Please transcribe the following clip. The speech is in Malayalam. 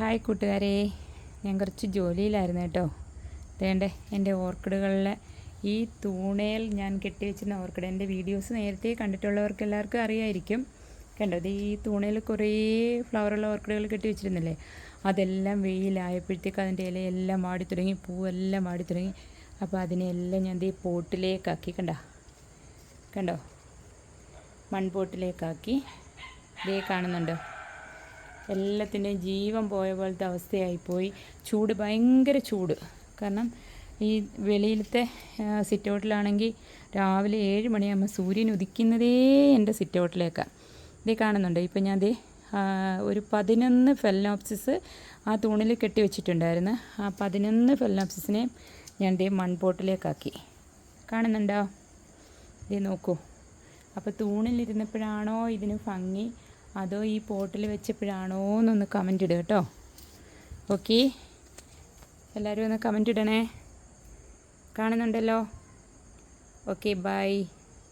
ഹായ് കൂട്ടുകാരെ, ഞാൻ കുറച്ച് ജോലിയിലായിരുന്നു കേട്ടോ. വേണ്ടേ എൻ്റെ ഓർക്കിഡുകളിലെ ഈ തൂണയിൽ ഞാൻ കെട്ടിവെച്ചിരുന്ന ഓർക്കിഡ്, എൻ്റെ വീഡിയോസ് നേരത്തെ കണ്ടിട്ടുള്ളവർക്ക് എല്ലാവർക്കും അറിയായിരിക്കും. കണ്ടോ, ഇത് ഈ തൂണയിൽ കുറേ ഫ്ലവറുള്ള ഓർക്കിഡുകൾ കെട്ടി വെച്ചിരുന്നില്ലേ, അതെല്ലാം വെയിലായപ്പോഴത്തേക്ക് അതിൻ്റെ ഇലയെല്ലാം വാടി തുടങ്ങി, പൂവെല്ലാം വാടി തുടങ്ങി. അപ്പോൾ അതിനെല്ലാം ഞാൻ ഈ പോട്ടിലേക്കാക്കി, കണ്ടോ മൺപോട്ടിലേക്കാക്കി. ഇതേ കാണുന്നുണ്ടോ, എല്ലാത്തിൻ്റെയും ജീവൻ പോയ പോലത്തെ അവസ്ഥയായിപ്പോയി. ചൂട്, ഭയങ്കര ചൂട്. കാരണം ഈ വെളിയിലത്തെ സിറ്റൗട്ടിലാണെങ്കിൽ രാവിലെ 7 മണിയാകുമ്പോൾ സൂര്യൻ ഉദിക്കുന്നതേ എൻ്റെ സിറ്റൗട്ടിലേക്കാണ്. ഇതേ കാണുന്നുണ്ട്. ഇപ്പം ഞാൻ ഒരു 11 ഫെലനോപ്സിസ് ആ തൂണിൽ കെട്ടി വെച്ചിട്ടുണ്ടായിരുന്നു. ആ 11 ഫെലനോപ്സിസിനെ ഞാൻ മൺപോട്ടിലേക്കാക്കി. കാണുന്നുണ്ടോ? ഇതേ നോക്കൂ. അപ്പോൾ തൂണിലിരുന്നപ്പോഴാണോ ഇതിന് ഭംഗി, അതോ ഈ പോട്ടിൽ വെച്ചപ്പോഴാണോ എന്നൊന്ന് കമൻ്റ് ഇടുക കേട്ടോ. ഓക്കെ, എല്ലാവരും ഒന്ന് കമൻ്റ് ഇടണേ. കാണുന്നുണ്ടല്ലോ. Okay, by.